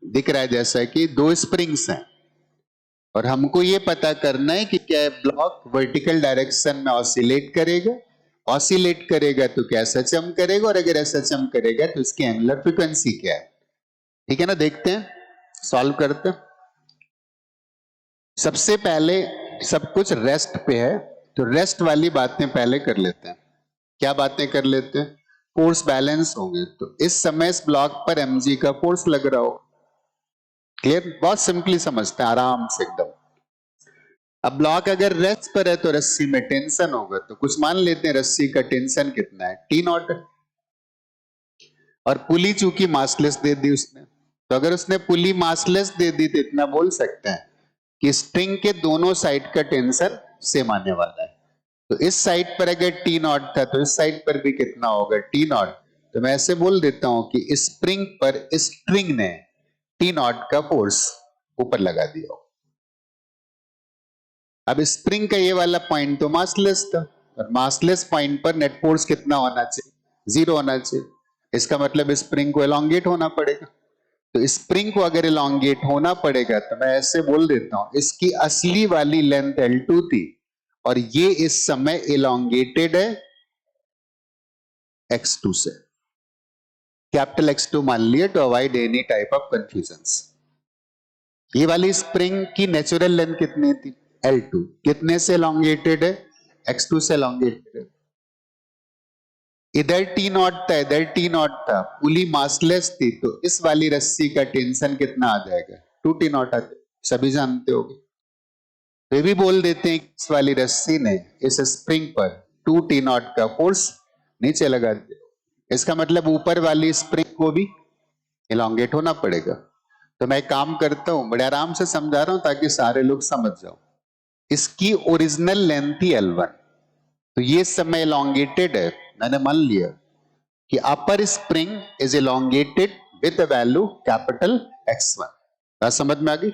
दिख रहा है जैसा कि दो स्प्रिंग्स हैं और हमको ये पता करना है कि क्या ब्लॉक वर्टिकल डायरेक्शन में ऑसिलेट करेगा, ऑसिलेट करेगा तो क्या एसएचएम करेगा, और अगर एसएचएम करेगा तो इसकी एंगुलर फ्रीक्वेंसी क्या है। ठीक है ना, देखते हैं, सॉल्व करते हैं। सबसे पहले सब कुछ रेस्ट पे है तो रेस्ट वाली बातें पहले कर लेते हैं। क्या बातें कर लेते हैं? फोर्स बैलेंस होंगे तो इस समय इस ब्लॉक पर mg का फोर्स लग रहा हो। क्लियर? बहुत सिंपली समझते हैं, आराम से एकदम। अब ब्लॉक अगर रेस्ट पर है तो रस्सी में टेंशन होगा, तो कुछ मान लेते हैं रस्सी का टेंशन कितना है, टी नॉट। और पुली चूंकि मासलेस दे दी उसने, तो अगर उसने पुली मासलेस दे दी तो इतना बोल सकते हैं कि स्ट्रिंग के दोनों साइड का टेंशन सेम आने वाला है। तो इस साइड पर अगर टी नॉट था तो इस साइड पर भी कितना होगा, टी नॉट। तो मैं ऐसे बोल देता हूं कि स्प्रिंग पर स्ट्रिंग ने टी नॉट का फोर्स ऊपर लगा दिया। अब स्प्रिंग का ये वाला पॉइंट तो मासलेस था, और मासलेस पॉइंट पर नेट फोर्स कितना होना चाहिए, 0 होना चाहिए। इसका मतलब स्प्रिंग को एलोंगेट होना पड़ेगा। तो स्प्रिंग को अगर एलोंगेट होना पड़ेगा तो मैं ऐसे बोल देता हूं, इसकी असली वाली लेंथ L2 थी और ये इस समय एलोंगेटेड है X2 से। कैपिटल X2 मान लिया to avoid any type of confusion. ये वाली स्प्रिंग की नेचुरल लेंथ कितनी थी, L2। कितने से एलोंगेटेड है, X2 से एलोंगेटेड है। इधर टी नॉट था, इधर टी नॉट था, पुली मासलेस थी, तो इस वाली रस्सी का टेंशन कितना आ जाएगा, 2 टी नॉट आ जाएगा। सभी जानते होगे। वे भी बोल देते हैं इस वाली रस्सी ने इस स्प्रिंग पर 2 टी नॉट का फोर्स नीचे लगा दिया। इसका मतलब ऊपर वाली स्प्रिंग को भी एलोंगेट होना पड़ेगा। तो मैं काम करता हूं, बड़े आराम से समझा रहा हूं ताकि सारे लोग समझ जाओ। इसकी ओरिजिनल लेंथ थी L1, तो ये समय एलोंगेटेड है। मैंने मान लिया कि upper spring is elongated with value capital X1। बात समझ में आ गई?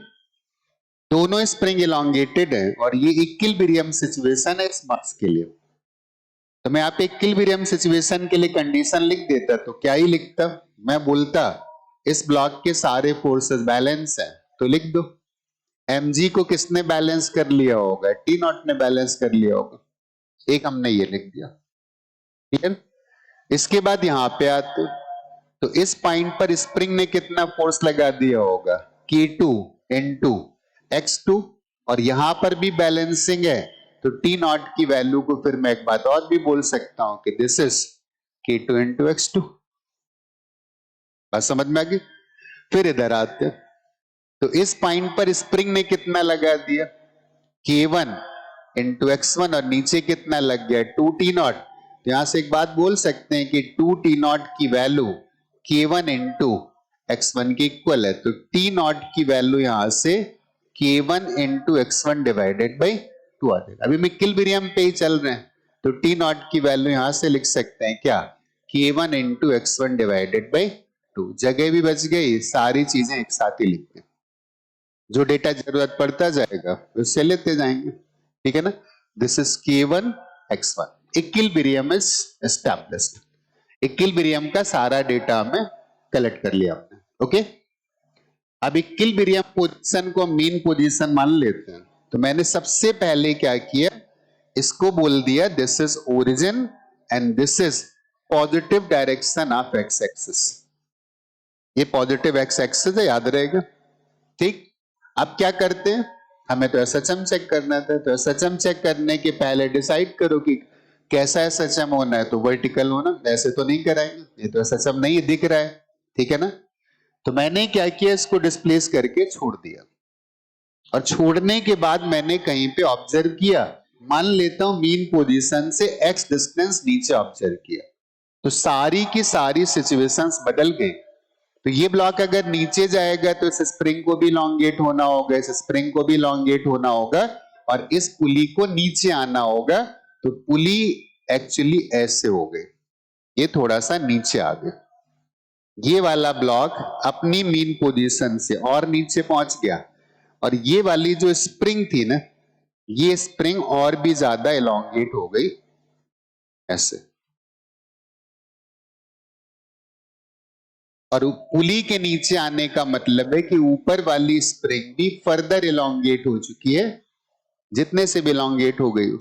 दोनों स्प्रिंग एलोंगेटेड है और ये इक्विलिब्रियम सिचुएशन है इस मास के लिए। तो मैं आप इक्विलिब्रियम सिचुएशन के लिए कंडीशन लिख देता, तो क्या ही लिखता, मैं बोलता इस ब्लॉक के सारे फोर्सेस बैलेंस है, तो लिख दो mg को किसने बैलेंस कर लिया होगा, टी नॉट ने बैलेंस कर लिया होगा। एक हमने ये लिख दिया। ठीक है, इसके बाद यहां पे आते तो इस पॉइंट पर स्प्रिंग ने कितना फोर्स लगा दिया होगा, K2 into X2, और यहां पर भी बैलेंसिंग है तो टी नॉट की वैल्यू को फिर मैं एक बात और भी बोल सकता हूं कि this is K2 into X2। बात समझ में आ गई? फिर इधर आते तो इस पॉइंट पर स्प्रिंग ने कितना लगा दिया, K1 into X1, और नीचे कितना लग गया, 2 टी नॉट। तो यहां से एक बात बोल सकते हैं कि 2 टी नॉट की वैल्यू K1 into X1 के इक्वल है, तो टी नॉट की वैल्यू यहां से K1 into X1 divided by 2 आ जाएगा। अभी हम इक्विलिब्रियम पे ही चल रहे हैं, तो टी नॉट की वैल्यू यहां से लिख सकते हैं क्या, K1 into X1 divided by 2। जगह भी बच गई, सारी चीजें एक साथ ही लिखते हैं, जो डेटा जरूरत पड़ता जाएगा उससे लेते जाएंगे। ठीक है ना, this is K1 X1, equilibrium is established. Equilibrium का सारा डेटा हमें कलेक्ट कर लिया हमने। ओके, अब इक्विलिब्रियम पोजीशन को मीन पोजीशन मान लेते हैं। तो मैंने सबसे पहले क्या किया, इसको बोल दिया this is origin and this is positive direction of x axis. ये पॉजिटिव एक्स एक्सिस है, याद रहेगा। ठीक, अब क्या करते हैं, हमें तो एसएचएम चेक करना था, तो एसएचएम चेक करने के पहले डिसाइड करो कि कैसा एसएचएम होना है, तो वर्टिकल होना, ऐसे तो नहीं कराएंगे, ये तो एसएचएम नहीं दिख रहा है। ठीक है ना, तो मैंने क्या किया, इसको डिस्प्लेस करके छोड़ दिया, और छोड़ने के बाद मैंने कहीं पे ऑब्जर्व किया, मान लेता हूं मीन पोजीशन से एक्स डिस्टेंस नीचे ऑब्जर्व किया, तो सारी की सारी सिचुएशंस बदल गई। तो ये ब्लॉक अगर नीचे जाएगा तो इस स्प्रिंग को भी लॉन्गेट होना होगा, इस स्प्रिंग को भी लॉन्गेट होना होगा, और इस पुली को नीचे आना होगा। तो पुली एक्चुअली ऐसे हो गई, ये थोड़ा सा नीचे आ गया, ये वाला ब्लॉक अपनी मीन पोजीशन से और नीचे पहुंच गया, और ये वाली जो स्प्रिंग थी ना, ये स्प्रिंग और भी ज्यादा एलोंगेट हो गई ऐसे। और पुली के नीचे आने का मतलब है कि ऊपर वाली स्प्रिंग भी फर्दर इलोंगेट हो चुकी है, जितने से भी इलोंगेट हो गई हो।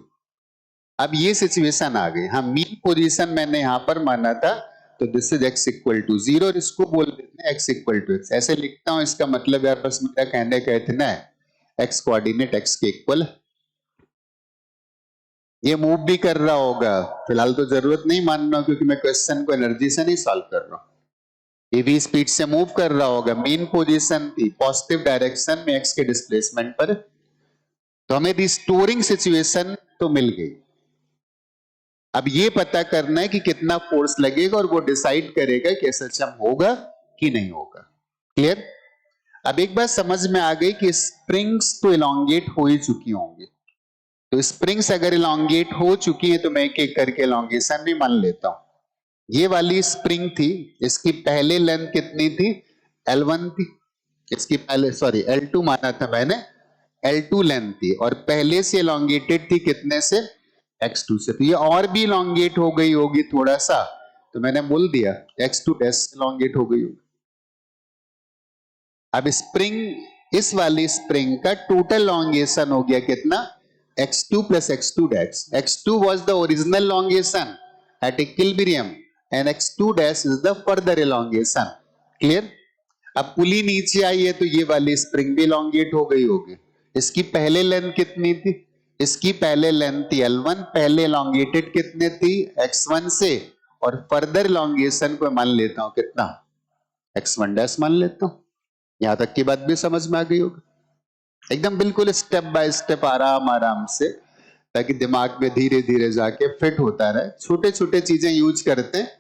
अब ये सिचुएशन आ गई। हाँ, मीन पोजीशन मैंने यहां पर माना था, तो this is x equal to 0 और इसको बोल देते हैं x इक्वल टू x। ऐसे लिखता हूं, इसका मतलब यार बस मेरा कहने का इतना है, x कोऑर्डिनेट x के इक्वल। ये मूव भी कर रहा होगा, फिलहाल तो जरूरत नहीं मानना क्योंकि मैं क्वेश्चन को एनर्जी से नहीं सॉल्व कर रहा हूं। ये भी स्पीड से मूव कर रहा होगा, मीन पोजीशन थी पॉजिटिव डायरेक्शन में x के डिस्प्लेसमेंट पर, तो हमें रिस्टोरिंग सिचुएशन तो मिल गई। अब ये पता करना है कि कितना फोर्स लगेगा और वो डिसाइड करेगा कि एसएचएम होगा कि नहीं होगा। क्लियर? अब एक बात समझ में आ गई कि स्प्रिंग्स तो इलोंगेट हो ही चुकी होंगी, तो स्प्रिंग्स अगर इलोंगेट हो चुकी है तो मैं एक एक करके इलोंगेशन भी मान लेता हूं। ये वाली स्प्रिंग थी, इसकी पहले लेंथ कितनी थी? L1 थी। इसकी पहले सॉरी L2 माना था मैंने, L2 लेंथ थी और पहले से इलोंगेटेड थी कितने से? X2 से। तो ये और भी इलोंगेट हो गई होगी थोड़ा सा, तो मैंने बोल दिया X2 डैश इलोंगेट हो गई होगी। अब स्प्रिंग, इस वाली स्प्रिंग का टोटल इलोंगेशन हो गया कितना? X2 plus X2 dash. X2 was the original elongation at equilibrium and X2 dash is the further elongation. Clear? अब पुली नीचे आई है तो ये वाली स्प्रिंग भी इलोंगेट हो गई होगी। इसकी पहले लेंथ कितनी थी? इसकी पहले लेंथ थी L1, पहले इलोंगेटेड कितने थी? X1 से, और फर्दर इलोंगेशन को मान लेता हूं कितना? X1 डैश मान लेता हूं। यहां तक की बात भी समझ में आ गई होगी, एकदम बिल्कुल स्टेप बाय स्टेप आराम आराम से, ताकि दिमाग में धीरे धीरे जाके फिट होता रहे। छोटे छोटे चीजें यूज करते हैं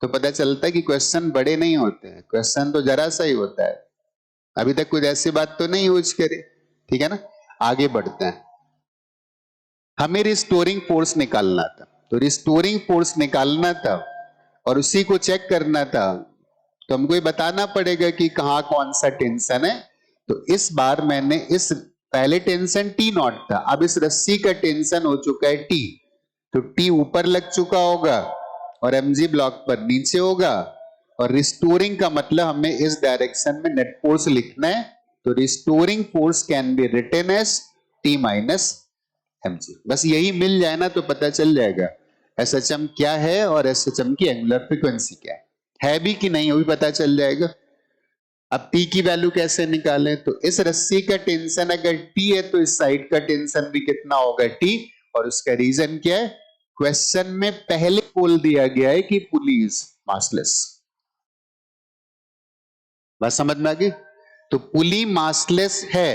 तो पता चलता है कि क्वेश्चन बड़े नहीं होते हैं, क्वेश्चन तो जरा सा ही होता है। अभी तक कुछ ऐसी बात तो नहीं यूज करी, ठीक है ना? आगे बढ़ते हैं। हमें रिस्टोरिंग फोर्स निकालना था, तो रिस्टोरिंग फोर्स निकालना था और उसी को चेक करना था, तो हमको ये बताना पड़ेगा कि कहां कौन सा टेंशन है। तो इस बार मैंने इस पहले टेंशन टी नॉट था, अब इस रस्सी का टेंशन हो चुका है टी, तो टी ऊपर लग चुका होगा और mg ब्लॉक पर नीचे होगा, और रिस्टोरिंग का मतलब हमें इस डायरेक्शन में नेट फोर्स लिखना है, तो restoring force can be written as T minus mg। बस यही मिल जाए ना तो पता चल जाएगा एसएचएम क्या है और एसएचएम की एंगुलर फ्रीक्वेंसी क्या है भी कि नहीं, वो भी पता चल जाएगा। अब T की वैल्यू कैसे निकालें? तो इस रस्सी का टेंशन अगर T है तो इस साइड का टेंशन भी कितना होगा? T, और उसका रीजन क्या है? क्वेश्चन में पहले बोल दिया गया है कि पुली इज मासलेस। बस समझ में आ गई? तो पुली मासलेस है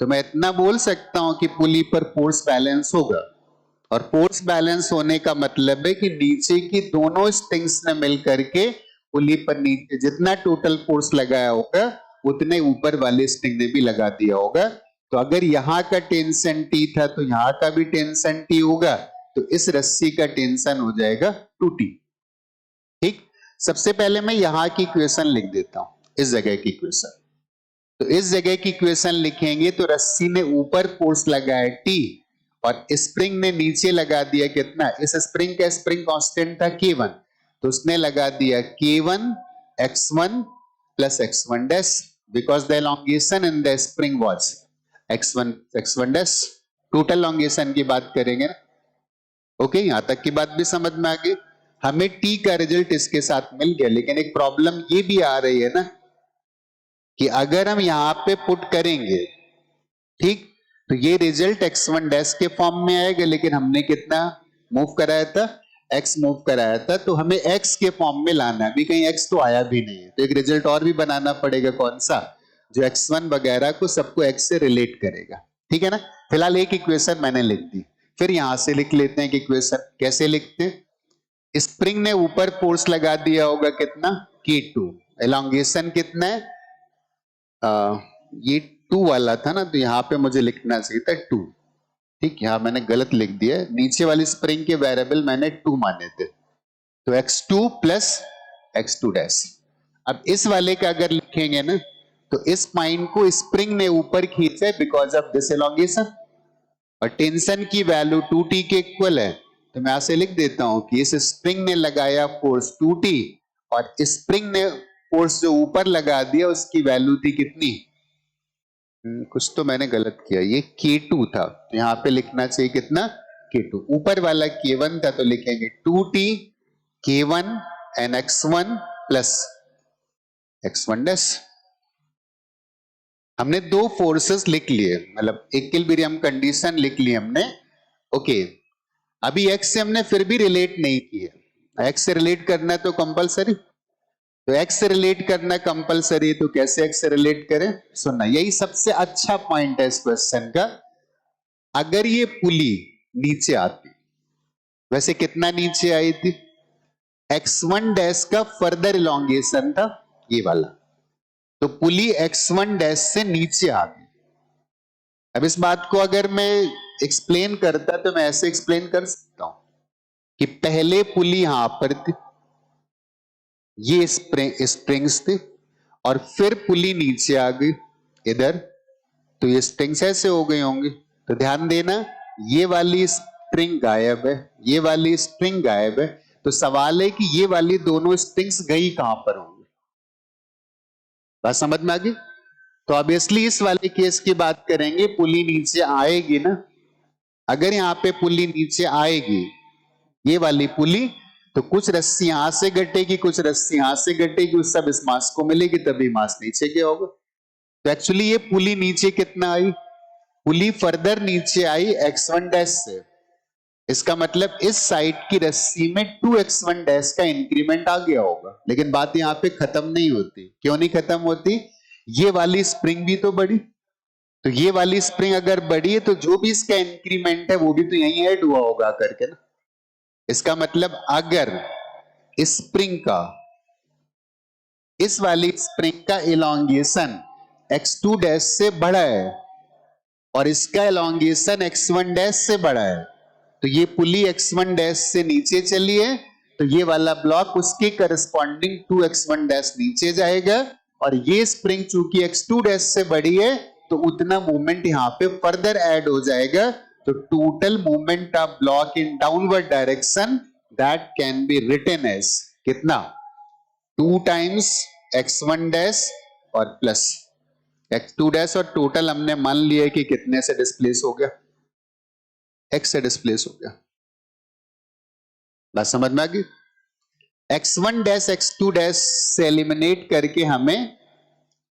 तो मैं इतना बोल सकता हूं कि पुली पर फोर्स बैलेंस होगा, और फोर्स बैलेंस होने का मतलब है कि नीचे की दोनों स्ट्रिंग्स ने मिलकर के पुली पर नीचे जितना टोटल फोर्स लगाया होगा उतने ऊपर वाले स्ट्रिंग ने भी लगा दिया होगा। तो अगर यहां का टेंशन टी था तो यहां का भी टेंशन टी होगा, तो इस रस्सी का टेंशन हो जाएगा 2t। ठीक, सबसे पहले मैं यहां की इक्वेशन लिख देता हूं, इस जगह की इक्वेशन। तो इस जगह की इक्वेशन लिखेंगे तो रस्सी ने ऊपर फोर्स लगाया T और स्प्रिंग ने नीचे लगा दिया कितना? इस स्प्रिंग का स्प्रिंग कांस्टेंट था K1, तो उसने लगा दिया K1 x1 plus x1 dash because the elongation in the spring was x1 x1 dash। Total elongation की बात करेंगे ना, ओके? यहां तक की बात भी समझ में आ गई। हमें T का रिजल्ट इसके साथ मिल गया, लेकिन एक प्रॉब्लम ये भी आ रही है ना कि अगर हम यहां पे पुट करेंगे, ठीक, तो ये रिजल्ट x1 डैश के फॉर्म में आएगा, लेकिन हमने कितना मूव कराया था? x मूव कराया था, तो हमें x के फॉर्म में लाना है। अभी कहीं x तो आया भी नहीं है, तो एक रिजल्ट और भी बनाना पड़ेगा। कौन सा? जो x1 वगैरह को सबको x से रिलेट करेगा, ठीक है ना? फिलहाल एक इक्वेशन मैंने लिख दी, फिर यहां से लिख लेते हैं कि इक्वेशन कैसे लिखते हैं। स्प्रिंग ने ऊपर फोर्स लगा दिया होगा कितना? K2। एलोंगेशन कितना है? ये 2 वाला था ना, तो यहां पे मुझे लिखना चाहिए था 2। ठीक, यहां मैंने गलत लिख दिया, नीचे वाली स्प्रिंग के वेरिएबल मैंने 2 माने थे, तो x2 प्लस x2 डैश। अब इस वाले का अगर लिखेंगे ना, तो इस पॉइंट को स्प्रिंग ने ऊपर खींचा है बिकॉज ऑफ दिस एलोंगेशन, और टेंशन की वैल्यू 2t के इक्वल है, तो मैं ऐसे लिख देता हूं कि इस स्प्रिंग ने लगाया फोर्स 2t और स्प्रिंग ने फोर्स जो ऊपर लगा दिया उसकी वैल्यू थी कितनी, कुछ तो मैंने गलत किया, ये K2 था, तो यहां पे लिखना चाहिए कितना, K2। ऊपर वाला K1 था तो लिखेंगे 2T K1 N x1 plus x1 dash. हमने दो फोर्सेस लिख लिए, मतलब इक्विलिब्रियम कंडीशन लिख ली हमने। ओके, अभी x से हमने फिर भी रिलेट नहीं किया, x से रिलेट करना तो कंपलसरी, तो x से रिलेट करना कंपलसरी, तो कैसे x से रिलेट करें, सुनना, यही सबसे अच्छा पॉइंट है इस क्वेश्चन का। अगर ये पुली नीचे आती, वैसे कितना नीचे आई थी, x1 डैश का फर्दर इलोंगेशन था ये वाला, तो पुली x1 डैश से नीचे आ गई। अब इस बात को अगर मैं एक्सप्लेन करता तो मैं ऐसे एक्सप्लेन कर सकता हूं कि पहले पुली यहां पर थी, ये स्प्रिंग्स थे, और फिर पुली नीचे आ गई इधर, तो ये स्प्रिंग्स ऐसे हो गई होंगी। तो ध्यान देना, ये वाली स्प्रिंग गायब है, ये वाली स्प्रिंग गायब है, तो सवाल है कि ये वाली दोनों स्प्रिंग्स गई कहां पर होंगी। बात समझ में आ गई। तो ऑब्वियसली इस वाले केस की बात करेंगे, पुली नीचे आएगी ना, अगर यहां पे पुली नीचे आएगी, ये वाली पुली, तो कुछ रस्सी यहां से घटेगी, कुछ रस्सी यहां से घटेगी, उस सब इस मास को मिलेगी, तभी मास नीचे गया होगा। तो एक्चुअली ये पुली नीचे कितना आई, पुली फर्दर नीचे आई x1 डैश से, इसका मतलब इस साइड की रस्सी में 2x1 डैश का इंक्रीमेंट आ गया होगा। लेकिन बात यहां पे खत्म नहीं होती, क्यों नहीं खत्म होती, ये वाली स्प्रिंग भी तो बढ़ी, तो ये वाली स्प्रिंग अगर बढ़ी है तो जो भी इसका इंक्रीमेंट है वो भी तो यहीं ऐड हुआ होगा करके ना। इसका मतलब अगर स्प्रिंग का, इस वाली स्प्रिंग का इलोंगेशन x2 डैश से बड़ा है और इसका इलोंगेशन x1 डैश से बड़ा है, तो ये पुली x1 डैश से नीचे चली है, तो ये वाला ब्लॉक उसके करस्पॉन्डिंग 2x1 डैश नीचे जाएगा, और ये स्प्रिंग चूंकि x2 डैश से बड़ी है तो उतना मूवमेंट यहां पे फर्दर ऐड हो जाएगा। तो total movement of block in downward direction that can be written as कितना, 2 टाइम्स x1 डैश और प्लस x2 डैश, और टोटल हमने मान लिया कि कितने से डिस्प्लेस हो गया, x से डिस्प्लेस हो गया। बात समझ में आ गई। x1 डैश x2 डैश से एलिमिनेट करके हमें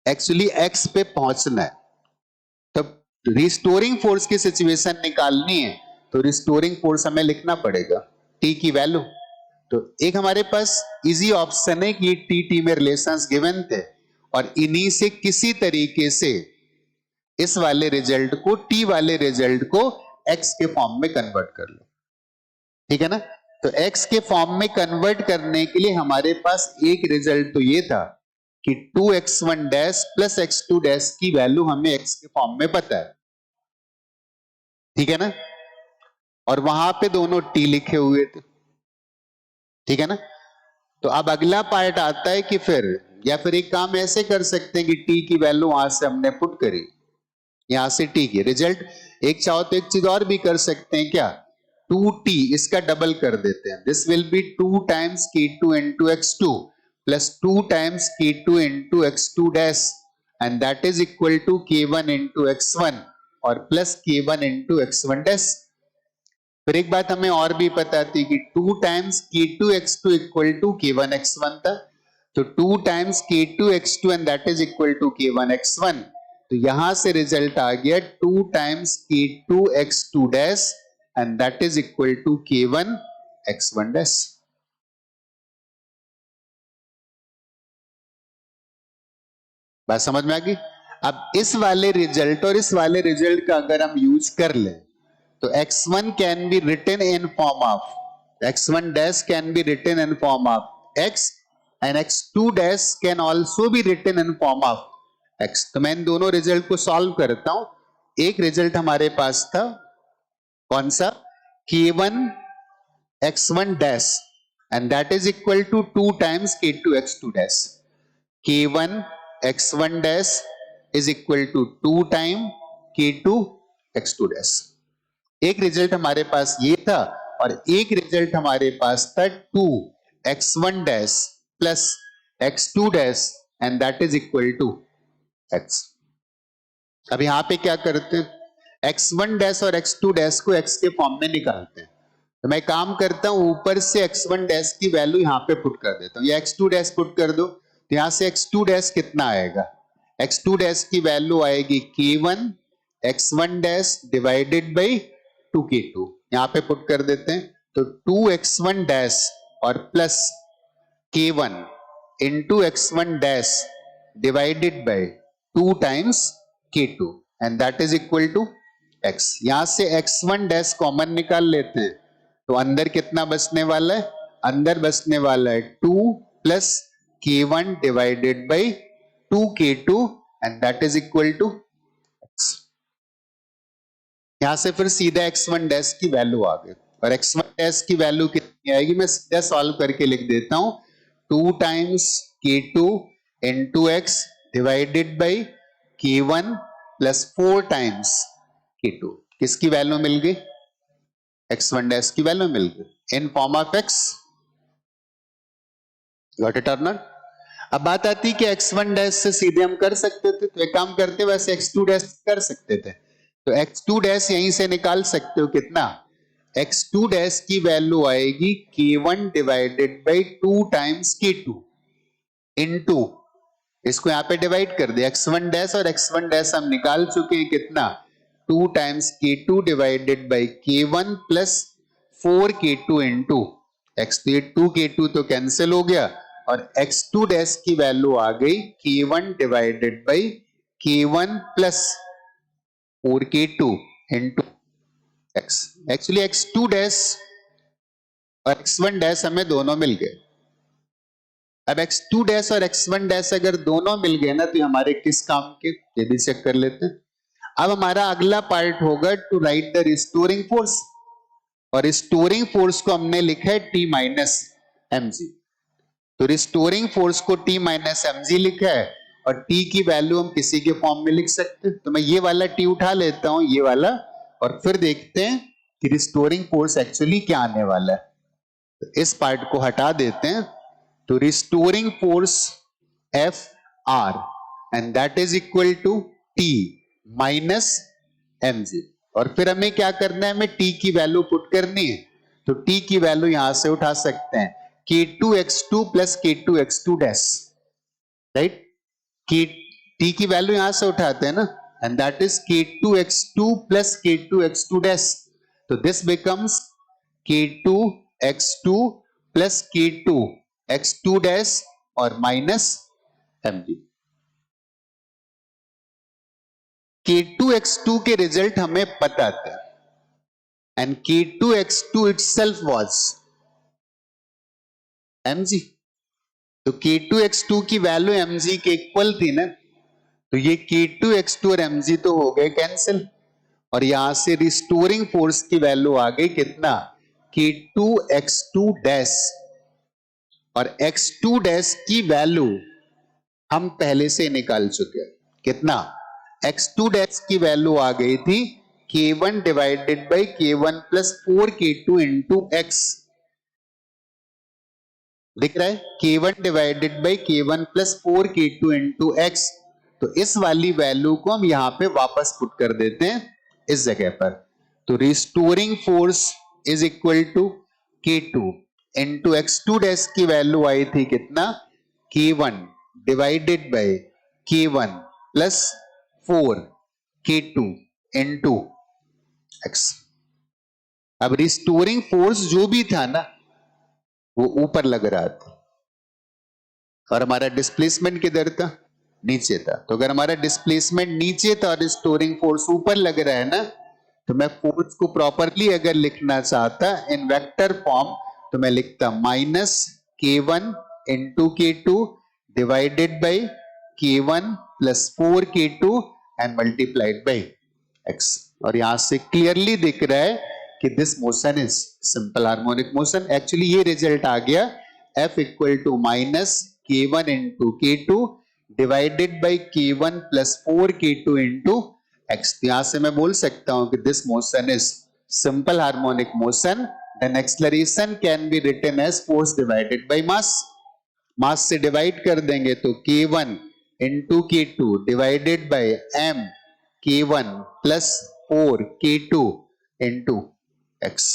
एक्चुअली x पे पहुंचना है, तब रिस्टोरिंग फोर्स की सिचुएशन निकालनी है, तो रिस्टोरिंग फोर्स हमें लिखना पड़ेगा t की वैल्यू। तो एक हमारे पास इजी ऑप्शन है कि टी में रिलेशंस गिवन थे, और इन्हीं से किसी तरीके से इस वाले रिजल्ट को, टी वाले रिजल्ट को x के फॉर्म में कन्वर्ट कर लो, ठीक है ना। तो x के फॉर्म में कन्वर्ट करने के लिए हमारे पास एक रिजल्ट तो ये था कि 2x1 dash plus x2 dash की वैल्यू हमें x के फॉर्म में पता है, ठीक है ना, और वहां पे दोनों t लिखे हुए थे, ठीक है ना। तो अब अगला पार्ट आता है कि फिर, या फिर एक काम ऐसे कर सकते हैं कि t की वैल्यू वहां से हमने पुट करी, यहां से t की रिजल्ट, एक चाहो तो एक चीज और भी कर सकते हैं, क्या, 2t इसका डबल कर देते हैं, this will be 2 times k2 into x2 plus 2 times k2 into x2 dash, and that is equal to k1 into x1 और plus k1 into x1 dash. फिर एक बात हमें और भी पता थी कि 2 times k2 x2 equal to k1 x1 था, तो 2 times k2 x2 and that is equal to k1 x1, तो यहां से रिजल्ट आ गया 2 times k2 x2 dash and that is equal to k1 x1 dash. बात समझ में आ गई। अब इस वाले रिजल्ट और इस वाले रिजल्ट का अगर हम यूज कर लें, तो x1 can be written in form of, x1 dash can be written in form of x and x2 dash can also be written in form of x। तो मैं इन दोनों रिजल्ट को सॉल्व करता हूं। एक रिजल्ट हमारे पास था कौन सा, k1 x1 dash and that is equal to 2 times k2 x2 dash, k1 x1 dash is equal to 2 time k2 x2 dash. एक रिजल्ट हमारे पास ये था, और एक रिजल्ट हमारे पास था 2 x1 dash plus x2 dash and that is equal to x। अब यहां पे क्या करते हैं, x1 डैश और x2 डैश को x के फॉर्म में निकालते हैं। तो मैं काम करता हूं, ऊपर से x1 डैश की वैल्यू यहां पे पुट कर देता हूं, या x2 डैश पुट कर दो। तो यहां से x2 डैश कितना आएगा, x2 डैश की वैल्यू आएगी k1 x1 dash divided by 2k2, यहां पे पुट कर देते हैं। तो 2x1 डैश और plus k1 into x1 dash divided by 2 times k2 and that is equal to x। यहां से x1 डैश कॉमन निकाल लेते हैं, तो अंदर कितना बचने वाला है, अंदर बचने वाला है 2 plus k1 divided by 2k2 and that is equal to x। यहां से फिर सीधा x1 डैश की वैल्यू आ गई, और x1 डैश की वैल्यू कितनी आएगी, मैं सीधा सॉल्व करके लिख देता हूं, 2 times k2 into x divided by k1 plus 4 times k2। किसकी वैल्यू मिल गई, x1 डैश की वैल्यू मिल गई इन form of x। Got it और नॉट। अब बात आती है कि x1 डैश से सीधे हम कर सकते थे, तो एक काम करते, वैसे x2 डैश कर सकते थे, तो x2 डैश यहीं से निकाल सकते हो, कितना, x2 डैश की वैल्यू आएगी k1 divided by 2 times k2 into, इसको यहां पे डिवाइड कर दे, x1 डैश और x1 डैश हम निकाल चुके हैं, कितना, 2 times k2 divided by k1 plus 4k2 into x। तो ये 2k2 तो कैंसिल हो गया, और x2 डैश की वैल्यू आ गई k1 divided by k1 plus 4k2 into x। Actually x2 dash और x1 डैश हमें दोनों मिल गए। अब x2 डैश और x1 डैश अगर दोनों मिल गए ना, तो हमारे किस काम के, ये भी चेक कर लेते हैं। अब हमारा अगला पार्ट होगा to write the restoring force, और रिस्टोरिंग फोर्स को हमने लिखा है T माइनस mg। तो रिस्टोरिंग फोर्स को T माइनस mg लिखा है, और T की वैल्यू हम किसी के फॉर्म में लिख सकते हैं। तो मैं ये वाला T उठा लेता हूं, ये वाला, और फिर देखते हैं कि रिस्टोरिंग फोर्स एक्चुअली क्या आने वाला है। तो इस पार्ट को हटा देते हैं, तो restoring force F R and that is equal to T minus mg। और फिर हमें क्या करना है, हमें T की वैल्यू पुट करनी है। तो T की वैल्यू यहां से उठा सकते हैं, k2x2 plus k2x2 dash, right, T की वैल्यू यहां से उठाते हैं ना, and that is k2x2 plus k2x2 dash. तो this becomes k2x2 plus k2x2 dash और माइनस mg। k2x2 के रिजल्ट हमें पता था, and k2x2 itself was mg। तो k2x2 की वैल्यू mg के इक्वल थी ना, तो ये k2x2 और mg तो हो गए कैंसिल, और यहां से रिस्टोरिंग फोर्स की वैल्यू आ गई कितना, k2x2 डैश, और x2 डैश की वैल्यू हम पहले से निकाल चुके हैं, कितना, x2 डैश की वैल्यू आ गई थी k1 divided by k1 plus 4k2 into x। दिख रहा है, k1 divided by k1 plus 4k2 into x। तो इस वाली वैल्यू को हम यहां पे वापस पुट कर देते हैं इस जगह पर। तो restoring force is equal to k2 into x2 dash की वैल्यू आई थी कितना, k1 divided by k1 plus 4k2 into x। अब रिस्टोरिंग फोर्स जो भी था ना, वो ऊपर लग रहा था, और हमारा डिस्प्लेसमेंट किधर था, नीचे था। तो अगर हमारा डिस्प्लेसमेंट नीचे था और रिस्टोरिंग फोर्स ऊपर लग रहा है ना, तो मैं फोर्स को प्रॉपरली अगर लिखना चाहता इन वेक्टर फॉर्म, तो मैं लिखता minus k1 into k2 divided by k1 plus 4k2 and multiplied by x। और यहां से क्लियरली दिख रहा है कि this motion is simple harmonic motion. Actually ये रिजल्ट आ गया F equal to minus k1 into k2 divided by k1 plus 4k2 into x। यहां से मैं बोल सकता हूं कि this motion is simple harmonic motion, then acceleration can be written as force divided by mass. Mass से divide कर देंगे तो K1 into K2 divided by M K1 plus 4 K2 into X।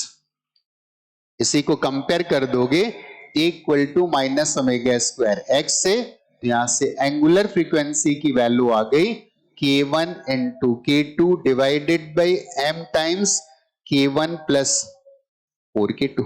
इसी को कंपेयर कर दोगे equal to minus omega square x से, यहां से एंगुलर फ्रीक्वेंसी की वैल्यू आ गई K1 into K2 divided by M times K1 plus 4 K2।